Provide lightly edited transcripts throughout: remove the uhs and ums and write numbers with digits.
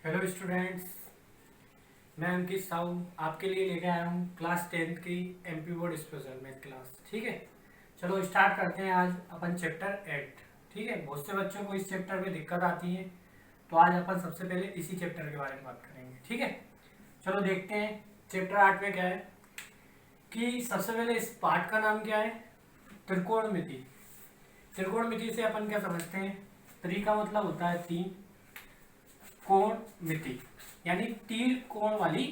Hello students, मैं अंकित साहू आपके लिए लेके आया हूँ क्लास 10th की MP board special math class. ठीक है, चलो स्टार्ट करते हैं आज अपन चैप्टर 8। ठीक है, बहुत से बच्चों को इस चैप्टर में दिक्कत आती है, तो आज अपन सबसे पहले इसी चैप्टर के बारे में बात करेंगे। ठीक है, चलो देखते हैं चैप्टर 8 में क्या है। कि सबसे पहले इस पार्ट का नाम क्या है? त्रिकोणमिति। त्रिकोणमिति से अपन क्या समझते हैं? त्रि का मतलब होता है तीन, कोण मिति यानी तीन कोण वाली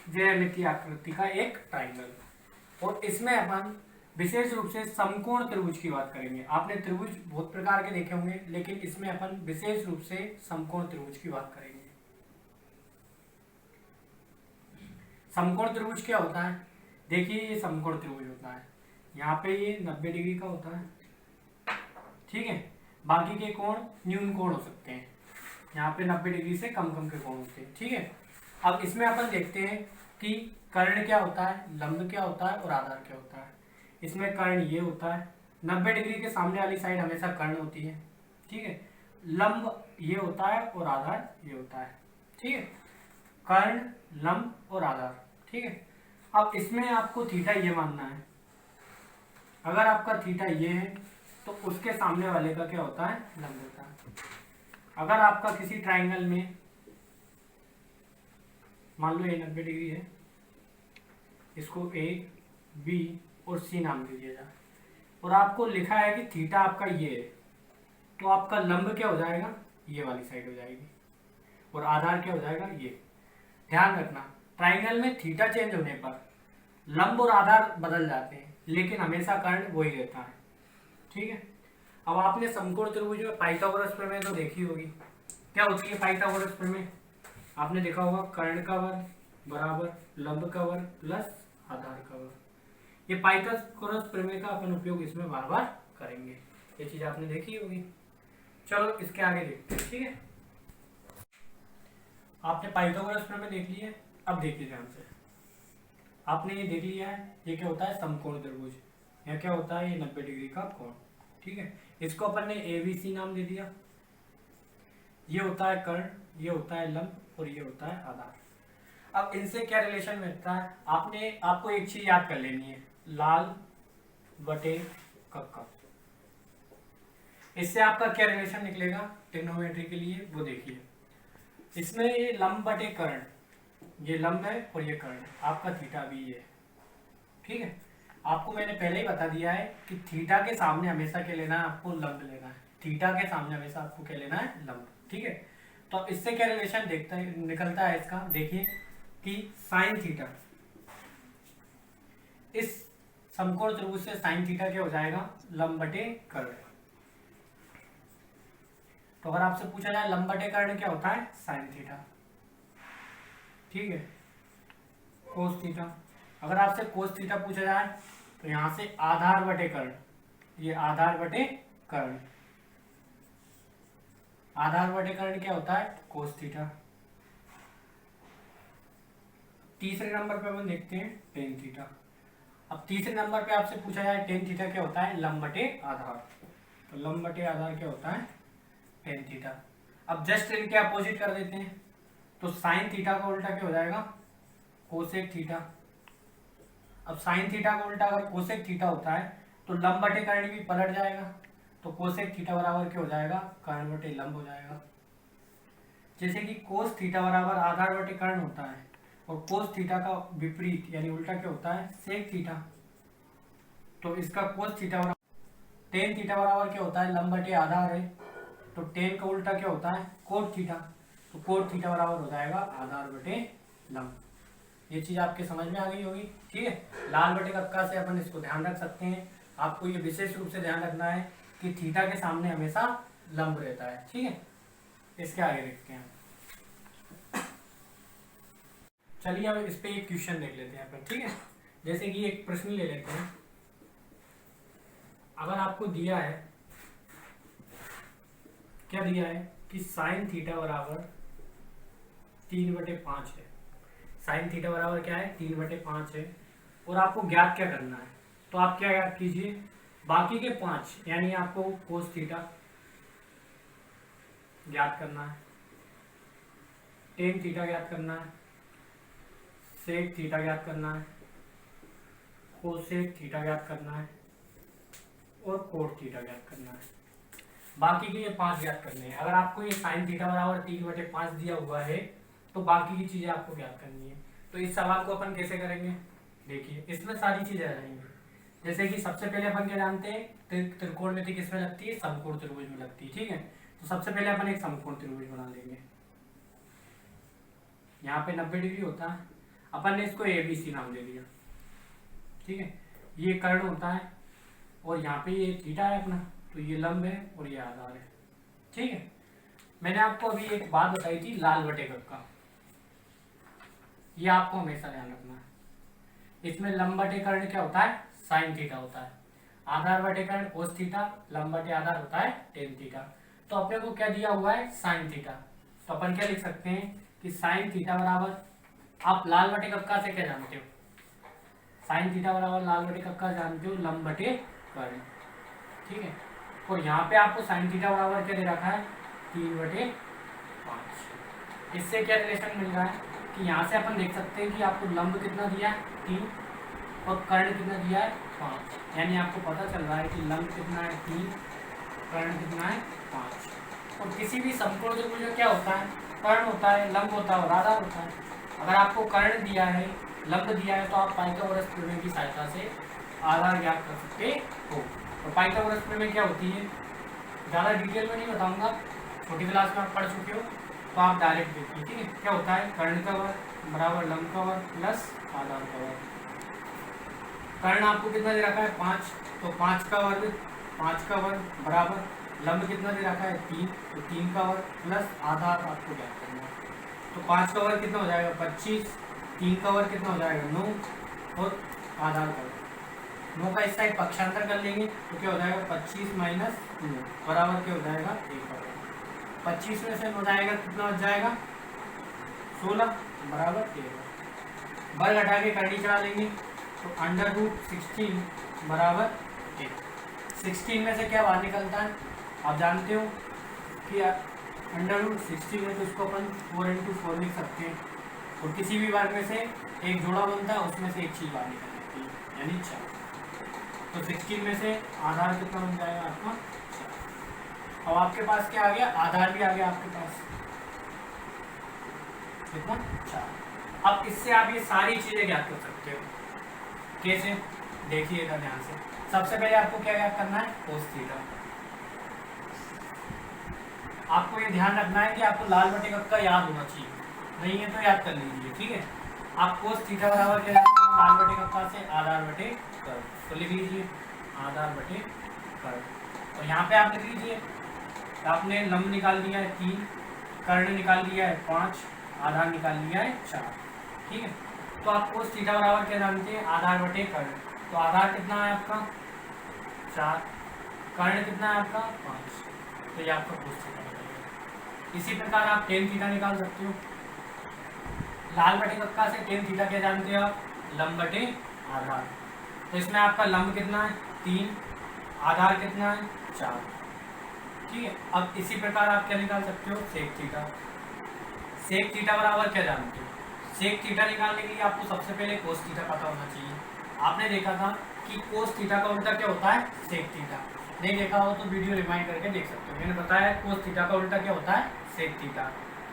ज्यामितीय आकृति का एक ट्राइंगल। और इसमें अपन विशेष रूप से समकोण त्रिभुज की बात करेंगे। आपने त्रिभुज बहुत प्रकार के देखे होंगे, लेकिन इसमें अपन विशेष रूप से समकोण त्रिभुज की बात करेंगे। समकोण त्रिभुज क्या होता है? देखिए, ये समकोण त्रिभुज होता है, यहाँ पे ये 90 डिग्री का होता है। ठीक है, बाकी के कोण न्यून कोण हो सकते हैं, यहाँ पे 90 डिग्री से कम कम के कोण होते हैं। ठीक है, अब इसमें अपन देखते हैं कि कर्ण क्या होता है, लंब क्या होता है और आधार क्या होता है। इसमें कर्ण ये होता है, 90 डिग्री के सामने वाली साइड हमेशा कर्ण होती है। ठीक है, लंब ये होता है और आधार ये होता है। ठीक है, कर्ण, लंब और आधार। ठीक है, अब इसमें आपको थीटा ये मानना है। अगर आपका थीटा ये है तो उसके सामने वाले का क्या होता है? लंब होता है। अगर आपका किसी ट्राइंगल में मान लो ये 90 डिग्री है, इसको ए, बी और सी नाम दीजिए जाए, और आपको लिखा है कि थीटा आपका ये है, तो आपका लंब क्या हो जाएगा? ये वाली साइड हो जाएगी, और आधार क्या हो जाएगा? ये। ध्यान रखना, ट्राइंगल में थीटा चेंज होने पर लंब और आधार बदल जाते हैं, लेकिन हमेशा कर्ण वही रहता है। ठीक है, अब आपने समकोण त्रिभुज में पाइथागोरस प्रमेय तो देखी होगी। क्या होती है पाइथागोरस प्रमेय? आपने देखा होगा, कर्ण का वर्ग बराबर लंब का वर्ग प्लस आधार का वर्ग। ये पाइथागोरस प्रमेय का अपन उपयोग इसमें बार बार करेंगे, ये चीज आपने देखी होगी। चलो इसके आगे देखते हैं। ठीक है, आपने पाइथागोरस प्रमेय देख लिया, अब देखिए ध्यान से। आपने ये देख लिया है, ये क्या होता है? समकोण त्रिभुज। यह क्या होता है? ये 90 डिग्री का कोण। ठीक है, इसको अपन ने एबीसी नाम दे दिया। ये होता है कर्ण, ये होता है लंब और ये होता है आधार। अब इनसे क्या रिलेशन मिलता है? आपको एक चीज याद कर लेनी है, लाल बटे कक्का। इससे आपका क्या रिलेशन निकलेगा ट्रिग्नोमेट्री के लिए, वो देखिए। इसमें ये लंब बटे कर्ण, ये लंब है और ये कर्ण है, आपका थीटा भी ये है। ठीक है, आपको मैंने पहले ही बता दिया है कि थीटा के सामने हमेशा क्या लेना है? आपको लंब लेना है। थीटा के सामने हमेशा आपको क्या लेना है? लंब। ठीक है, तो अब इससे क्या रिलेशन निकलता है इसका? देखिए कि साइन थीटा, इस समकोण त्रिभुज से साइन थीटा क्या हो जाएगा? लंब बटे कर्ण। तो अगर आपसे पूछा जाए लंब बटे कर्ण क्या होता है? Sine theta. ठीक है, कोस थीटा। अगर आपसे कोस थीटा पूछा जाए तो यहां से आधार बटे कर्ण, ये आधार बटे कर्ण। आधार बटे कर्ण क्या होता है? Cos theta. तीसरे नंबर पे अपन देखते हैं टेन थीटा। अब तीसरे नंबर पे आपसे पूछा जाए टेन थीटा क्या होता है? लंब बटे आधार। तो लंब बटे आधार क्या होता है? Tan theta. अब जस्ट इनके अपोजिट कर देते हैं, तो साइन थीटा का उल्टा क्या हो जाएगा? Cosec theta. अब साइन थीटा का उल्टा अगर कोसेक थीटा होता है तो लंब बटे कर्ण भी पलट जाएगा, तो कोसेक थीटा बराबर क्या हो जाएगा? कर्ण बटे लंब हो जाएगा। जैसे कि कोस थीटा बराबर आधार बटे कर्ण होता है, और कोस थीटा का विपरीत यानी उल्टा क्या होता है? Sec theta. तो इसका कोस थीटा बराबर टेन थीटा बराबर क्या होता है? लंब बटे आधार है, तो टेन का उल्टा क्या होता है? Cot theta. तो कोट थीटा बराबर हो जाएगा आधार बटे लंब। ये चीज आपके समझ में आ गई होगी। ठीक है, लाल बटे कक्का से अपन इसको ध्यान रख सकते हैं। आपको ये विशेष रूप से ध्यान रखना है कि थीटा के सामने हमेशा लंब रहता है। ठीक है, इसके आगे देखते हैं। चलिए अब इस पे एक क्वेश्चन देख लेते हैं अपन। ठीक है, जैसे कि एक प्रश्न ले लेते हैं। अगर आपको दिया है, क्या दिया है कि साइन थीटा बराबर 3/5 है। साइन थीटा बराबर क्या है? 3/5 है, और आपको ज्ञात क्या करना है? तो आप क्या ज्ञात कीजिए? बाकी के 5 यानी आपको कोस थीटा ज्ञात करना है। टेन थीटा ज्ञात करना है, सेक थीटा ज्ञात करना है, कोसेक थीटा ज्ञात करना है और कोट थीटा ज्ञात करना है। बाकी के ये 5 ज्ञात करने हैं। अगर आपको ये साइन थीटा बराबर 3/5 दिया हुआ है तो बाकी की चीजें आपको ज्ञात करनी है। तो इस सवाल को अपन कैसे करेंगे, देखिए इसमें सारी चीजें आ जाएंगी। जैसे कि सबसे पहले अपन क्या जानते हैं, त्रिकोणमिति किसमें लगती है, समकोण त्रिभुज में लगती है। ठीक है, तो सबसे पहले अपन एक समकोण त्रिभुज बना लेंगे। यहाँ पे 90 डिग्री होता है, अपन ने इसको ABC नाम दे दिया। ठीक है, ये कर्ण होता है और यहाँ पे ये थीटा है अपना, तो ये लंब है और ये आधार है। ठीक है, मैंने आपको अभी एक बात बताई थी लाल बटे का, ये आपको हमेशा ध्यान रखना है। इसमें लंब बटे कर्ण क्या होता है, साइन थीटा होता है। आधार बटे कर्ण कोस थीटा, लंब बटे आधार होता है टेन थीटा। तो अपने को क्या दिया हुआ है, साइन थीटा। तो अपन क्या लिख सकते हैं कि साइन थीटा बराबर, आप लाल बटे कक्का से क्या जानते हो, साइन थीटा बराबर लाल बटे कक्का जानते हो, लंब बटे कर्ण। ठीक है, और यहाँ पे आपको साइन थीटा बराबर क्या दे रखा है, 3/5। इससे क्या रिलेशन मिल रहा है कि यहाँ से अपन देख सकते हैं कि आपको लंब कितना दिया है 3 और कर्ण कितना दिया है 5। यानी आपको पता चल रहा है कि लंब कितना है 3, कर्ण कितना है 5। और किसी भी समकोण त्रिभुज में क्या होता है, कर्ण होता है, लंब होता है और आधार होता है। अगर आपको कर्ण दिया है, लंब दिया है, तो आप पाइथागोरस प्रमेय की सहायता से आधार ज्ञात कर सकते हो। और पाइथागोरस प्रमेय क्या होती है, ज़्यादा डिटेल में नहीं बताऊंगा, छोटी क्लास में आप पढ़ चुके हो, तो आप डायरेक्ट देखिए। ठीक है, क्या होता है, कर्ण का वर्ग बराबर लंब का वर्ग प्लस आधार का वर्ग। कर्ण आपको कितना दे रखा है 5, तो 5 का वर्ग बराबर लंब कितना दे रखा है 3, तो 3 का वर्ग प्लस आधार आपको ज्ञात करना है। तो 5 का वर्ग कितना हो जाएगा 25, 3 का वर्ग कितना हो जाएगा 9 और आधार का वर्ग 9 का इस साइड पक्षांतर कर लेंगे तो क्या हो जाएगा 25 - 9 बराबर क्या हो जाएगा 1। 25 में से 9 जाएगा कितना बच जाएगा 16 बराबर 13। वर्ग हटा के करनी चला लेंगे तो √16 बराबर 1। 16 में से क्या बाहर निकलता है, आप जानते हो कि √16 है, तो इसको अपन 4 × 4 लिख सकते हैं। और किसी भी वर्ग में से एक जोड़ा बनता है, उसमें से एक चीज बाहर निकल सकती है, यानी 4। तो 16 में से आधार कितना बन जाएगा आपका 4। अब आपके पास क्या आ गया, आधार भी आ गया आपके पास कितना 4। अब इससे आप ये सारी चीजें ज्ञात कर सकते हो। कैसे, देखिएगा ध्यान से। सबसे पहले आपको क्या ज्ञात करना है, कोस थीटा। आपको ये ध्यान रखना है कि आपको लाल बटे कक्का याद होना चाहिए, नहीं है तो याद कर लीजिए। ठीक है, आप कोस थीटा बराबर क्या जानते हो, लाल बटे कक्का से आधार बटे कर्ण, तो लिख लीजिए आधार बटे कर्ण। और यहाँ पे आप लिख लीजिए, आपने लंब निकाल लिया है 3, कर्ण निकाल लिया है 5, आधार निकाल लिया है 4। ठीक है, तो आप कोस थीटा बराबर क्या जानते हैं, आधार बटे कर्ण। तो आधार कितना है आपका 4, कर्ण कितना है आपका 5, तो ये आपका कोस थीटा बनेगा। इसी प्रकार आप टेन थीटा निकाल सकते हो। लाल बटे कक्का से टेन थीटा क्या जानते हो आप, लंब बटे आधार। तो इसमें आपका लंब कितना है 3, आधार कितना है 4। ठीक है, अब इसी प्रकार आप क्या निकाल सकते हो, सेक थीटा। सेक थीटा बराबर क्या जानते हो, सेक थीटा निकालने के लिए आपको सबसे पहले कोस थीटा पता होना चाहिए। आपने देखा था कि कोस थीटा का उल्टा क्या होता है, सेक थीटा। नहीं देखा हो तो वीडियो रिमाइंड करके देख सकते हो, मैंने बताया कोस थीटा का उल्टा क्या होता है, सेक थीटा।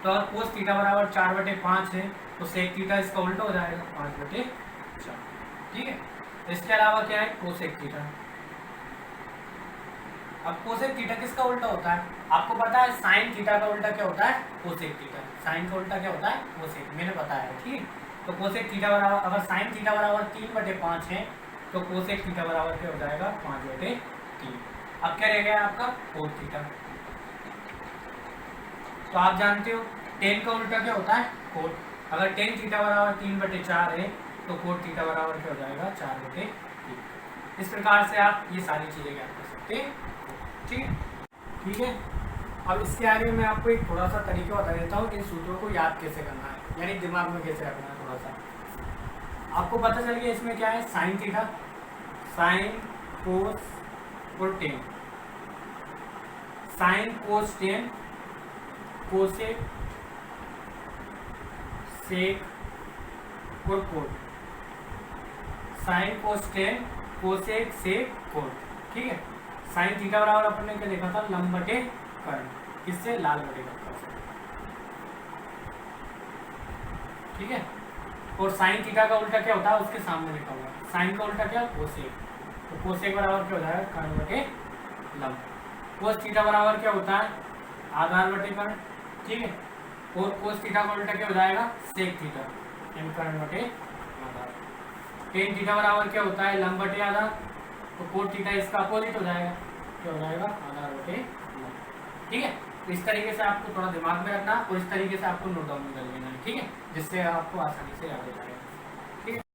तो अगर कोस थीटा बराबर 4/5 है तो सेक थीटा इसका उल्टा हो जाएगा 5/4। ठीक है, इसके अलावा क्या है, कोसेक थीटा। अब कोसेक थीटा किसका उल्टा होता है, आपको पता है साइन थीटा का उल्टा क्या होता है, कोसेक थीटा। साइन का उल्टा क्या होता है, कोसेक, मैंने बताया है। ठीक, तो कोसेक थीटा बराबर, अगर साइन थीटा बराबर 3/5 है तो कोसेक थीटा बराबर क्या हो जाएगा 5/3। अब क्या रह गया आपका कोट थीटा। तो आप जानते हो टेन का उल्टा क्या होता है, कोट। अगर टेन थीटा बराबर 3/4 है तो कोट थीटा बराबर क्या हो जाएगा 4/3। इस प्रकार से आप ये सारी चीजें ज्ञात कर सकते हैं। ठीक है, अब इसके आगे मैं आपको एक थोड़ा सा तरीका बता देता हूँ कि इन सूत्रों को याद कैसे करना है, यानी दिमाग में कैसे रखना है। थोड़ा सा आपको पता चल गया इसमें क्या है, साइन थीटा, साइन कोस और tan. Sine cos tan, cosec sec और cot, sine cos tan, cosec sec cot, ठीक है। साइन थीटा बराबर अपन ने क्या देखा था, लंब बटे कर्ण, किससे, लाल बटे कर्ण से, ठीक है। और साइन थीटा का उल्टा क्या होता है, उसके सामने लिखा हुआ है, साइन का उल्टा क्या, कोसेक, तो कोसेक बराबर क्या हो जाएगा, कर्ण बटे लंब। कोस थीटा बराबर क्या होता है, आधार बटे कर्ण, ठीक है। और कोस थीटा का उल्टा क्या हो जाएगा, सेक थीटा, यानी कर्ण बटे आधार। टेन थीटा बराबर क्या होता है, लंब बटे आधार, तो कोट थीटा इसका अपोजिट हो जाएगा, क्या हो जाएगा, आधार बटे लंब, ठीक है। तो इस तरीके से आपको थोड़ा दिमाग में रखना और इस तरीके से आपको नोट डाउन कर लेना है, ठीक है, जिससे आपको आसानी से याद हो जाएगा, ठीक है।